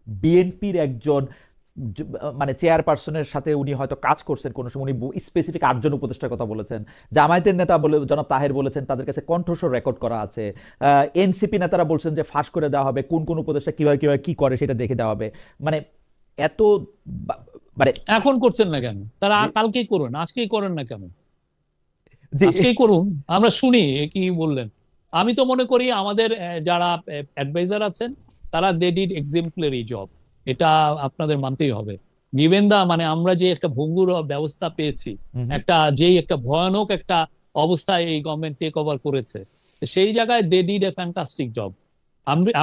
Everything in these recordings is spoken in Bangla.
বিএনপির একজন মানে চেয়ারপারসনের সাথে উনি হয়তো কাজ করছেন কোনো সময়, উনি স্পেসিফিক 8 জন উপদেষ্টার কথা বলেছেন। জামায়াতের নেতা বলে জনাব তাহের বলেছেন তাদের কাছে কণ্ঠস্বর রেকর্ড করা আছে। এনসিপি নেতারা বলছেন যে ফাঁস করে দেওয়া হবে, কোন কোন উপদেষ্টা কিভাবে কিভাবে কি করে সেটা দেখে দেওয়া হবে। মানে এত মানে এখন করছেন না কেন? তারা জি কালকেই করুন, আজকেই করেন না কেন? জি আজকেই করুন, আমরা শুনি কি বললেন। আমি তো মনে করি আমাদের যারা অ্যাডভাইজার আছেন তারা দে ডিড এক্সাম্পলারি জব, এটা আপনাদের মানতেই হবে। গিভেন দা মানে আমরা যে একটা ভঙ্গুর ব্যবস্থা পেয়েছি, হুম হুম। একটা ভয়ানক একটা অবস্থায় এই গভর্নমেন্ট টেক ওভার করেছে, তো সেই জায়গায় they did a fantastic job.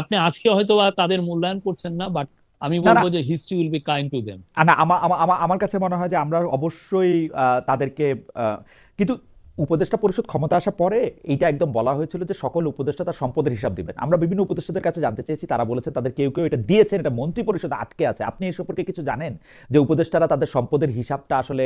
আপনি আজকে হয়তো বা তাদের মূল্যায়ন করছেন না, বাট আমি না না বলবো যে history will be kind to them. না, আমার আমার আমার আমার কাছে মনে হয় যে আমরা অবশ্যই তাদেরকে আহ, কিন্তু উপদেষ্টা পরিষদ ক্ষমতা আসার পরে এইটা একদম বলা হয়েছিল যে সকল উপদেষ্টা তার সম্পদের হিসাব দিবেন। আমরা বিভিন্ন উপদেষ্টাদের কাছে জানতে চেয়েছি, তারা বলেছেন তাদের কেউ কেউ এটা দিয়েছেন, এটা মন্ত্রী পরিষদে আটকে আছে। আপনি এই সম্পর্কে কিছু জানেন যে উপদেষ্টারা তাদের সম্পদের হিসাবটা আসলে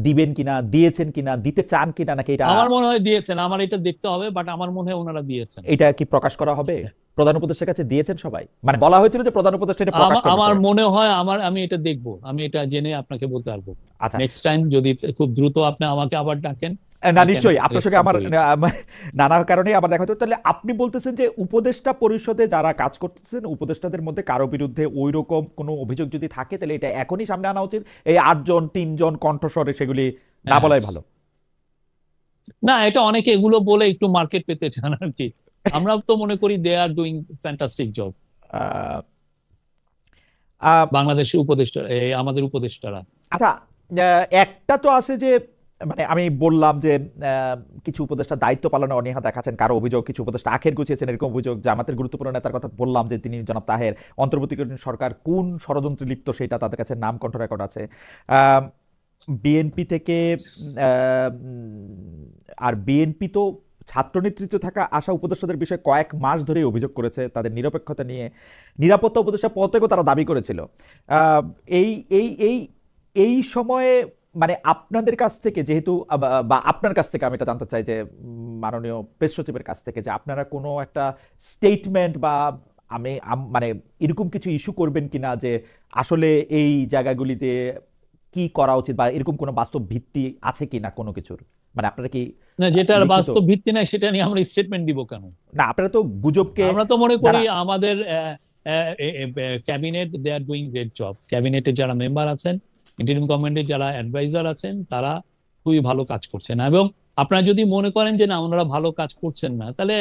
দিবেন কিনা, দিয়েছেন কিনা, দিতে চান কিনা, নাকি এটা আমার মনে হয় দিয়েছেন, আমার এটা দেখতে হবে, বাট আমার মনে হয় ওনারা দিয়েছেন। এটা কি প্রকাশ করা হবে? প্রধান উপদেষ্টার কাছে দিয়েছেন সবাই, মানে বলা হয়েছিল যে প্রধান উপদেষ্টা এটা প্রকাশ করবে আমার সবাই। মনে হয়, আমি এটা দেখবো, আমি এটা জেনে আপনাকে বলতে পারবো। আচ্ছা। নেক্সট টাইম যদি খুব দ্রুত আপনি আমাকে আবার ডাকেন, না আই ক্যান নিশ্চয়ই আপনার সঙ্গে রেসপন্ড আমার টু ইট। নানা কারণে আবার দেখা হতো। তাহলে আপনি বলতেছেন যে উপদেষ্টা পরিষদে যারা কাজ করতেছেন উপদেষ্টাদের মধ্যে কারো বিরুদ্ধে ওই রকম কোনো অভিযোগ যদি থাকে তাহলে এটা এখনই সামনে আনা উচিত, এই 8 জন 3 জন কণ্ঠস্বরে সেগুলি না হ্যাঁ, বলাই ভালো। না এটা অনেকে এগুলো বলে একটু মার্কেট পেতে চান আর কি। আমরা তো মনে করি দে আর ডুইং ফ্যান্টাস্টিক জব, আহ, আহ, বাংলাদেশের উপদেষ্টা, আমাদের উপদেষ্টারা। আচ্ছা, একটা তো আছে যে মানে আমি বললাম যে কিছু উপদেষ্টা দায়িত্ব পালনে অনীহা দেখাচ্ছেন, কারো অভিযোগ কিছু উপদেষ্টা আখের গুছিয়েছেন এরকম অভিযোগ। জামাতের গুরুত্বপূর্ণ নেতার কথা বললাম যে তিনি জনাব তাহের, অন্তর্বর্তীকালীন সরকার কোন ষড়যন্ত্রে লিপ্ত সেটা তাদের কাছে নাম কণ্ঠ রেকর্ড আছে। বিএনপি থেকে আর বিএনপি তো ছাত্র নেতৃত্ব থাকা আসা উপদেষ্টাদের বিষয়ে কয়েক মাস ধরেই অভিযোগ করেছে তাদের নিরপেক্ষতা নিয়ে। নিরাপত্তা উপদেষ্টা পদ থেকেও তারা দাবি করেছিল। আহ, এই এই এই এই সময়ে মানে আপনাদের কাছ থেকে যেহেতু বা আপনার কাছ থেকে আমি এটা জানতে চাই যে মাননীয় প্রেস সচিবের কাছ থেকে যে আপনারা কোনো একটা স্টেটমেন্ট বা মানে এরকম কিছু ইস্যু করবেন কিনা যে আসলে এই জায়গাগুলিতে কি করা উচিত, বা এরকম কোনো বাস্তব ভিত্তি আছে কিনা কোনো কিছুর, মানে আপনারা কি না, যেটার লিখিত? বাস্তব ভিত্তি নাই সেটা নিয়ে আমরা স্টেটমেন্ট দিব কেন? না আপনারা তো গুজবকে আমরা তো মনে করি যারা আমাদের cabinet they are doing great job. ক্যাবিনেটের যারা মেম্বার আছেন, ইন্টারিম গভর্নমেন্টের যারা অ্যাডভাইজার আছেন, তারা খুবই ভালো কাজ করছেন। এবং আপনারা যদি মনে করেন যে না ওনারা ভালো কাজ করছেন না, তাহলে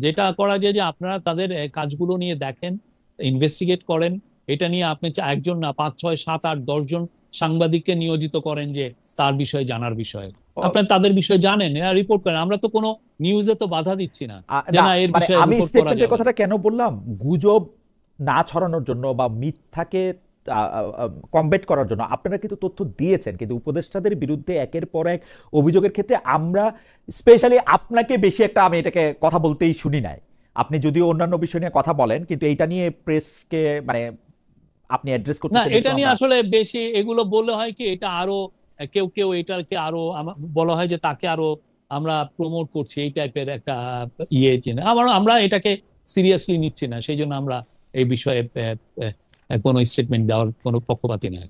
যেটা করা যায় যে আপনারা তাদের কাজগুলো নিয়ে দেখেন, ইনভেস্টিগেট করেন। এটা নিয়ে আপনি একজন না 5 6 7 8 10 জন সাংবাদিককে নিয়োজিত করেন যে তার বিষয়ে জানার বিষয়ে, আপনার তাদের বিষয়ে জানেন, এরা রিপোর্ট করেন। আমরা তো কোনো নিউজে তো বাধা দিচ্ছি না যে না না এর মানে বিষয়ে আমি রিপোর্ট করা স্টেটমেন্টের যাবে না। কথাটা কেন বললাম, গুজব না ছড়ানোর জন্য বা মিথ্যাকে কমবেট করার জন্য। আপনারা কিন্তু তথ্য দিয়েছেন, কিন্তু উপদেষ্টাদের বিরুদ্ধে একের পর এক অভিযোগের ক্ষেত্রে আমরা স্পেশালি আপনাকে বেশি একটা আমি এটাকে কথা বলতেই শুনি নাই। আপনি যদিও অন্যান্য বিষয় নিয়ে কথা বলেন, কিন্তু এইটা নিয়ে প্রেসকে মানে আপনি অ্যাড্রেস না, করতেছেন এটা এরকম নিয়ে আমরা। আসলে বেশি এগুলো বললে হয় কি, এটা আরো কেউ কেউ এটাকে আরো বলা হয় যে তাকে আরো আমরা প্রমোট করছি, এই টাইপের একটা চিনে আমরা এটাকে সিরিয়াসলি নিচ্ছি না, সেই জন্য আমরা এই বিষয়ে কোনো স্টেটমেন্ট দেওয়ার কোনো পক্ষপাতী নাই।